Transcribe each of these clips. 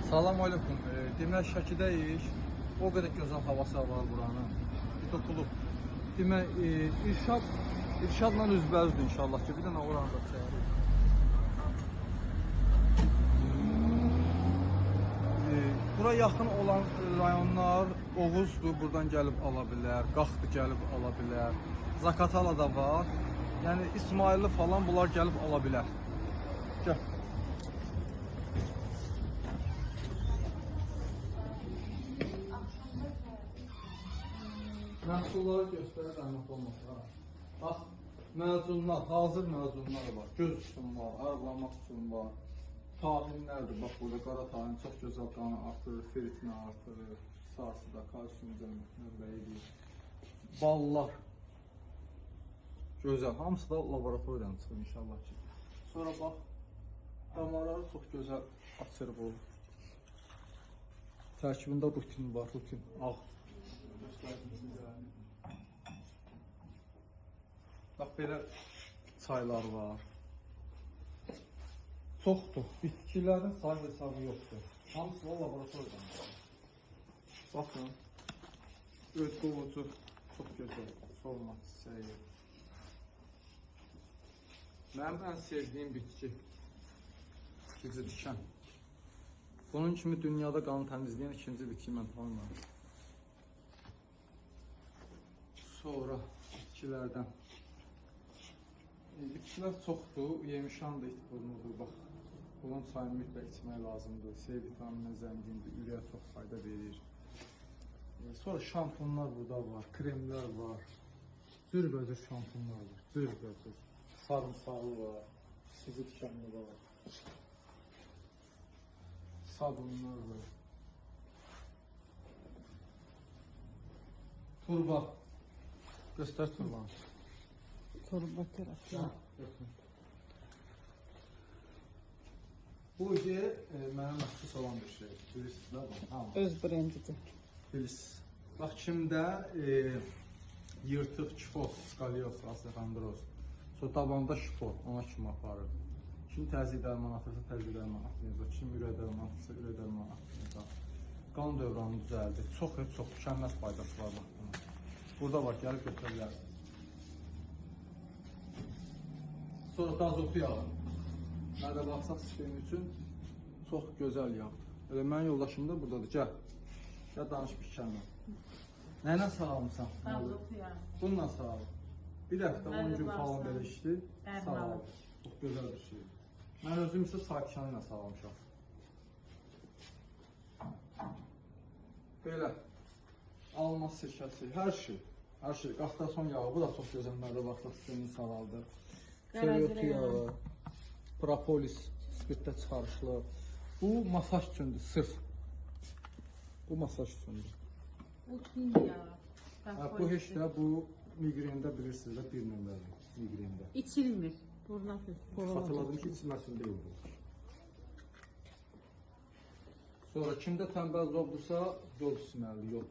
Salam aleyküm. Demək Şəkidəyik. O qədər gözəl havası var buranın. Bir toxuluq. Demək İrşadla üzbəüzdür inşallah ki. Bir dənə oranı da çağırır. Bura yaxın olan rayonlar Oğuzdur, buradan gəlib ala bilər. Qaxdı gəlib ala bilər. Zakatala da var. Yəni İsmailli falan bunlar gəlib ala bilər. Gəl. Məhsulları göstərir, zəhmət olmasa. Bax, məzunlar, hazır məzunlar var. Göz üçün var, arıqlamaq üçün var. Tahinlərdir, bax burada qara tahin çox gözəl qanı artırır, feritini artırır. Sası da, kalsiyum növbəyidir. Ballar. Gözəl, hamısı da laboratoriyadan çıxır inşallah ki. Sonra bax, damarları çox gözəl açırıq olur. Tərkibində rutin var, rutin, ağ. Bax belə çaylar var. Çoxdur. Bitkilərin sayı hesabı yoxdur. Hamısı da laboratoriyadan. Baxın. Öt qovucu çox gözəl. Solma çiçəyi. Mənim ən sevdiyim bitki. Gizli diken. Bunun kimi dünyada qanı təmizləyən ikinci bitki mən tanımıram. Sonra bitkilərdən. Bitkilər çoxdur, yemişan da itburnudur, bax. Bunun çayını mütləq içmək lazımdır, C vitamininə zəngindir, ürəyə çox fayda verir. Sonra şampunlar burada var, kremlər var, cürbəcür şampunlar var, cürbəcür. Sarımsağı var, sizi dikenli var, sabunlar var. Turba, göstər turbanı. Torba tərəfdən. Bu mənə məxsus olan bir şey. Bilirsiniz də bu. Öz brendidir. Bilirsiniz. Bax kimdə yırtıq, kifoz, skalyoz, osteoxondroz. Sonra tabanda şifor, ona kimi aparır. Kim təzyiq dərman atırsa, təzyiq dərman atmayacaq. Kim ürək dərman atırsa, ürək dərman atmayacaq. Qan dövranını düzəldir. Çox tükənməz faydası var baxdığında. Burada var, gəlib götürə bilərsiniz. Sonra dazotu yağı. Nədə baxsaq sistemi üçün çox gözəl yağdır. Elə mənim yoldaşım da buradadır. Gəl. Gəl danış bir kəlmə. Nə ilə sağlamısan? Dazotu yağı. Bununla sağlam. Bir həftə 10 gün falan belə işdir. Sağlam. Çox gözəl bir şeydir. Mən özüm isə saytikanı ilə sağlamışam. Belə. Alma sirkəsi, hər şey. Hər şey. Qaxtason yağı, bu da çox gözəl. Nədə baxsaq sistemini sağaldır. Soyot yağı, propolis, spirtdə çıxarışlı. Bu masaj üçündür, sırf. Bu masaj üçündür. Bu kim yağı? Bu heç də bu miqrendə bilirsiniz də bir nömrədir, miqrendə. İçilmir. Burna Xatırladım ki, içilməsin deyil bu. Sonra kimdə tənbəl zobdursa, yol içməli, yol.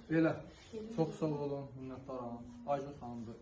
Belə, çox sağ olun, minnətdaram. Aydın xanımdır,